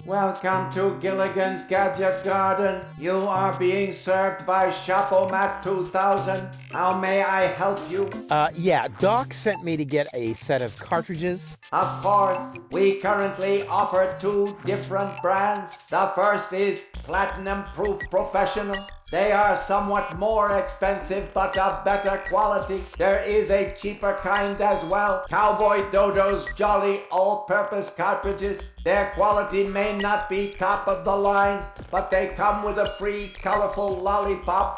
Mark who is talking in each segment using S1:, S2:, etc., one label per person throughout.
S1: Welcome to Gilligan's Gadget Garden. You are being served by Shopomat 2000. How may I help you?
S2: Yeah, Doc sent me to get a set of cartridges.
S1: Of course, we currently offer 2 different brands. The first is Platinum Proof Professional. They are somewhat more expensive but of better quality. There is a cheaper kind as well. Cowboy Dodo's Jolly All-Purpose Cartridges. Their quality may not be top of the line, but they come with a free colorful lollipop.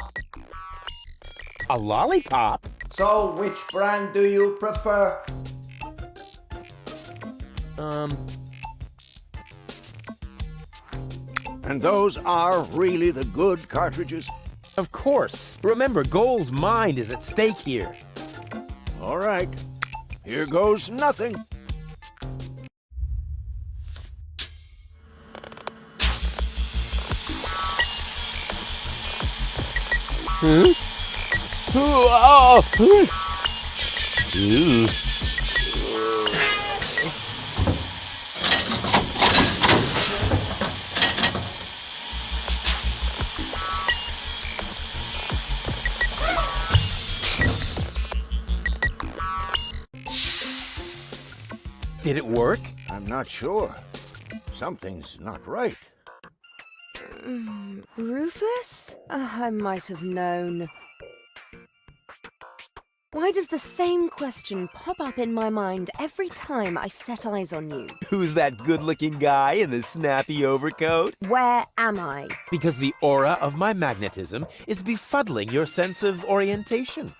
S2: A lollipop?
S1: So which brand do you prefer?
S3: And those are really the good cartridges?
S2: Of course. Remember, Goal's mind is at stake here.
S3: All right. Here goes nothing.
S2: Huh? Oh! Ooh. Did it work?
S3: I'm not sure. Something's not right.
S4: Rufus? I might have known. Why does the same question pop up in my mind every time I set eyes on you?
S2: Who's that good-looking guy in the snappy overcoat?
S4: Where am I?
S2: Because the aura of my magnetism is befuddling your sense of orientation.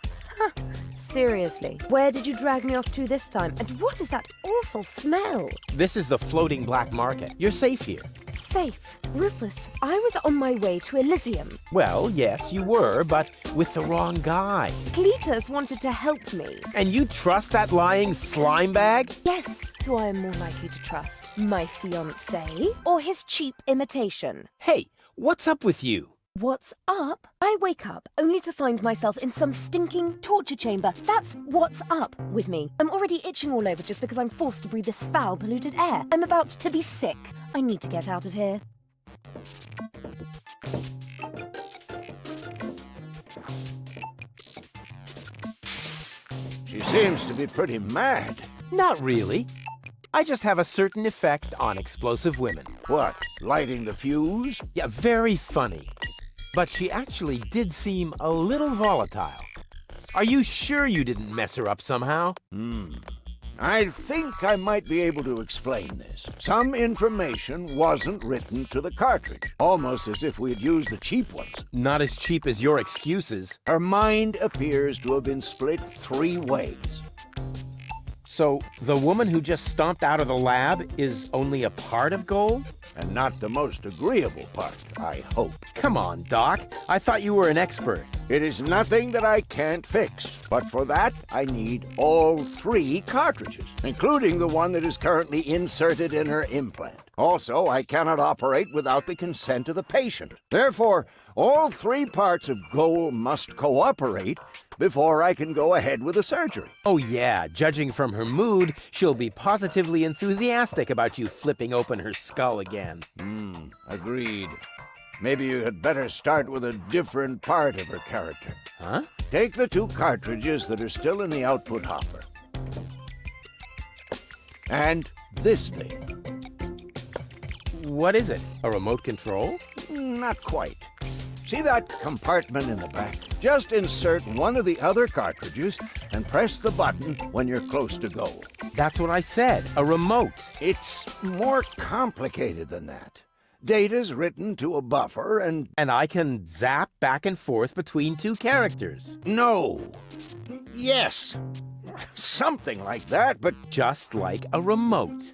S4: Seriously, where did you drag me off to this time? And what is that awful smell?
S2: This is the floating black market. You're safe here.
S4: Safe. Rufus, I was on my way to Elysium.
S2: Well, yes, you were, but with the wrong guy.
S4: Cletus wanted to help me.
S2: And you trust that lying slime bag?
S4: Guess who I am more likely to trust? My fiancé or his cheap imitation?
S2: Hey, what's up with you?
S4: What's up? I wake up only to find myself in some stinking torture chamber. That's what's up with me. I'm already itching all over just because I'm forced to breathe this foul, polluted air. I'm about to be sick. I need to get out of here.
S3: She seems to be pretty mad.
S2: Not really. I just have a certain effect on explosive women.
S3: What, lighting the fuse?
S2: Yeah, very funny. But she actually did seem a little volatile. Are you sure you didn't mess her up somehow?
S3: I think I might be able to explain this. Some information wasn't written to the cartridge, almost as if we had used the cheap ones.
S2: Not as cheap as your excuses.
S3: Her mind appears to have been split 3 ways.
S2: So, the woman who just stomped out of the lab is only a part of Goal?
S3: And not the most agreeable part, I hope.
S2: Come on, Doc. I thought you were an expert.
S3: It is nothing that I can't fix, but for that I need all 3 cartridges, including the one that is currently inserted in her implant. Also, I cannot operate without the consent of the patient. Therefore, all 3 parts of Goal must cooperate before I can go ahead with the surgery.
S2: Oh yeah, judging from her mood, she'll be positively enthusiastic about you flipping open her skull again.
S3: Agreed. Maybe you had better start with a different part of her character.
S2: Huh?
S3: Take the 2 cartridges that are still in the output hopper. And this thing.
S2: What is it? A remote control?
S3: Not quite. See that compartment in the back? Just insert one of the other cartridges and press the button when you're close to Goal.
S2: That's what I said, a remote.
S3: It's more complicated than that. Data's written to a buffer and...
S2: And I can zap back and forth between 2 characters.
S3: No. Yes. Something like that, but
S2: Just like a remote.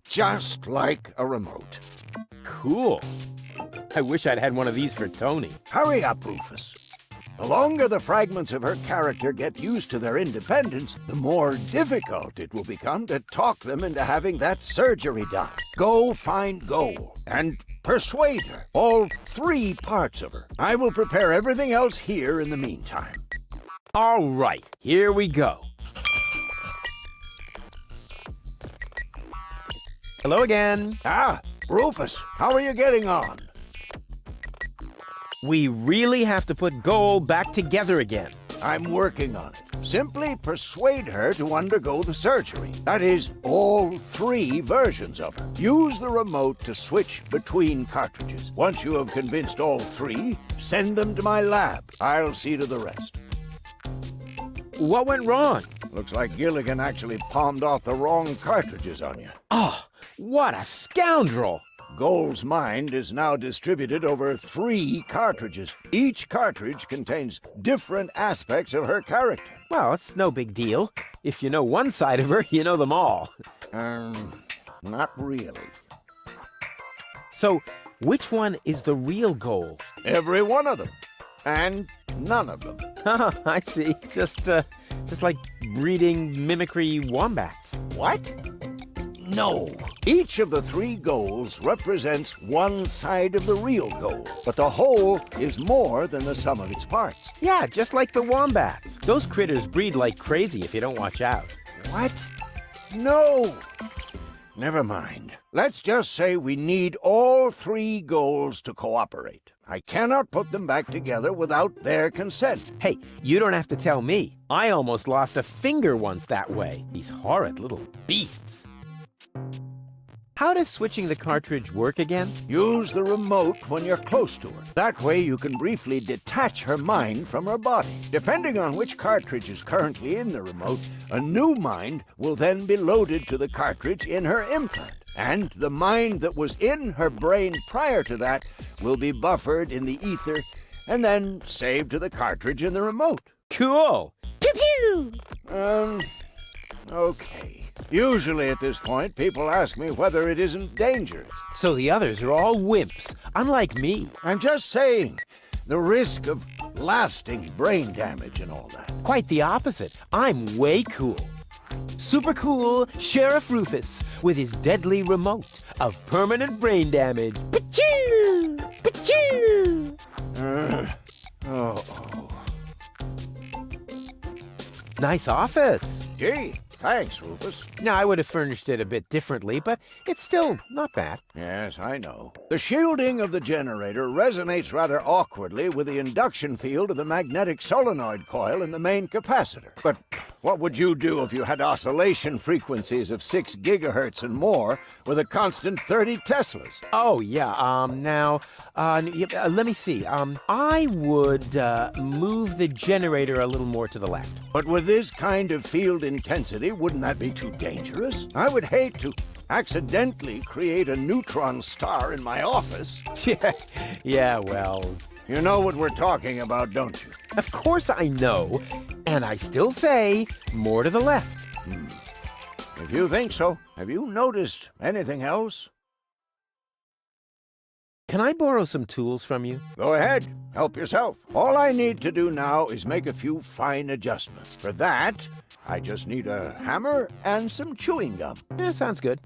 S3: just like a remote.
S2: Cool. I wish I'd had one of these for Tony.
S3: Hurry up, Rufus. The longer the fragments of her character get used to their independence, the more difficult it will become to talk them into having that surgery done. Go find Goal and persuade her. All 3 parts of her. I will prepare everything else here in the meantime.
S2: All right, here we go. Hello again.
S3: Ah, Rufus, how are you getting on?
S2: We really have to put Goal back together again.
S3: I'm working on it. Simply persuade her to undergo the surgery. That is, all 3 versions of her. Use the remote to switch between cartridges. Once you have convinced all 3, send them to my lab. I'll see to the rest.
S2: What went wrong?
S3: Looks like Gilligan actually palmed off the wrong cartridges on you.
S2: Oh, what a scoundrel!
S3: Goal's mind is now distributed over 3 cartridges. Each cartridge contains different aspects of her character.
S2: Well, it's no big deal. If you know one side of her, you know them all.
S3: Not really.
S2: So, which one is the real Goal?
S3: Every one of them. And none of them.
S2: I see. Just like breeding mimicry wombats.
S3: What? No. Each of the 3 goals represents one side of the real goal, but the whole is more than the sum of its parts.
S2: Yeah, just like the wombats. Those critters breed like crazy if you don't watch out.
S3: What? No. Never mind. Let's just say we need all 3 goals to cooperate. I cannot put them back together without their consent.
S2: Hey, you don't have to tell me. I almost lost a finger once that way. These horrid little beasts. How does switching the cartridge work again?
S3: Use the remote when you're close to her. That way you can briefly detach her mind from her body. Depending on which cartridge is currently in the remote, a new mind will then be loaded to the cartridge in her implant. And the mind that was in her brain prior to that will be buffered in the ether and then saved to the cartridge in the remote.
S2: Cool! Pew pew!
S3: Okay. Usually at this point, people ask me whether it isn't dangerous.
S2: So the others are all wimps, unlike me.
S3: I'm just saying, the risk of lasting brain damage and all that.
S2: Quite the opposite. I'm way cool. Super cool Sheriff Rufus with his deadly remote of permanent brain damage. Pachoo! Pachoo! Nice office.
S3: Gee, thanks, Rufus.
S2: Now, I would have furnished it a bit differently, but it's still not bad.
S3: Yes, I know. The shielding of the generator resonates rather awkwardly with the induction field of the magnetic solenoid coil in the main capacitor. But what would you do if you had oscillation frequencies of 6 gigahertz and more with a constant 30 Teslas?
S2: Oh, yeah, let me see. I would move the generator a little more to the left.
S3: But with this kind of field intensity, wouldn't that be too dangerous? I would hate to accidentally create a neutron star in my office.
S2: Yeah, well...
S3: You know what we're talking about, don't you?
S2: Of course I know, and I still say more to the left.
S3: If you think so, have you noticed anything else?
S2: Can I borrow some tools from you?
S3: Go ahead, help yourself. All I need to do now is make a few fine adjustments. For that, I just need a hammer and some chewing gum.
S2: Yeah, sounds good.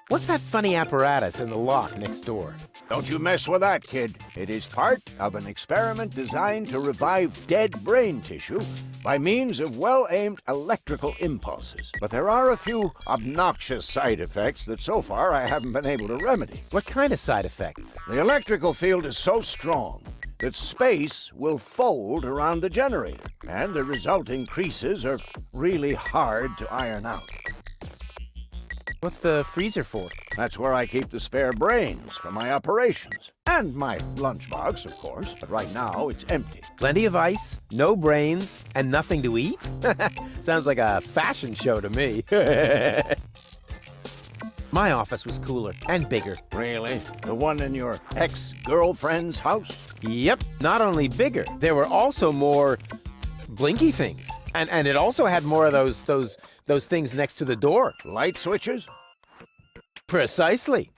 S2: What's that funny apparatus in the lock next door?
S3: Don't you mess with that, kid. It is part of an experiment designed to revive dead brain tissue by means of well-aimed electrical impulses. But there are a few obnoxious side effects that so far I haven't been able to remedy.
S2: What kind of side effects?
S3: The electrical field is so strong that space will fold around the generator, and the resulting creases are really hard to iron out.
S2: What's the freezer for?
S3: That's where I keep the spare brains for my operations. And my lunchbox, of course, but right now it's empty.
S2: Plenty of ice, no brains, and nothing to eat? Sounds like a fashion show to me. My office was cooler and bigger.
S3: Really? The one in your ex-girlfriend's house?
S2: Yep, not only bigger, there were also more blinky things. And it also had more of those things next to the door.
S3: Light switches?
S2: Precisely.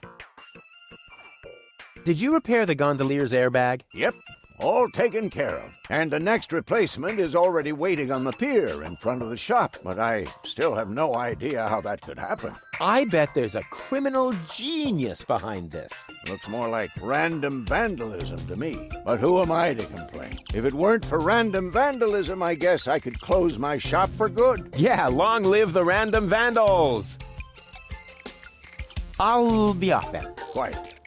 S2: Did you repair the gondolier's airbag?
S3: Yep, all taken care of. And the next replacement is already waiting on the pier in front of the shop, but I still have no idea how that could happen.
S2: I bet there's a criminal genius behind this.
S3: Looks more like random vandalism to me. But who am I to complain? If it weren't for random vandalism, I guess I could close my shop for good.
S2: Yeah, long live the random vandals! I'll be off then.
S3: Quiet.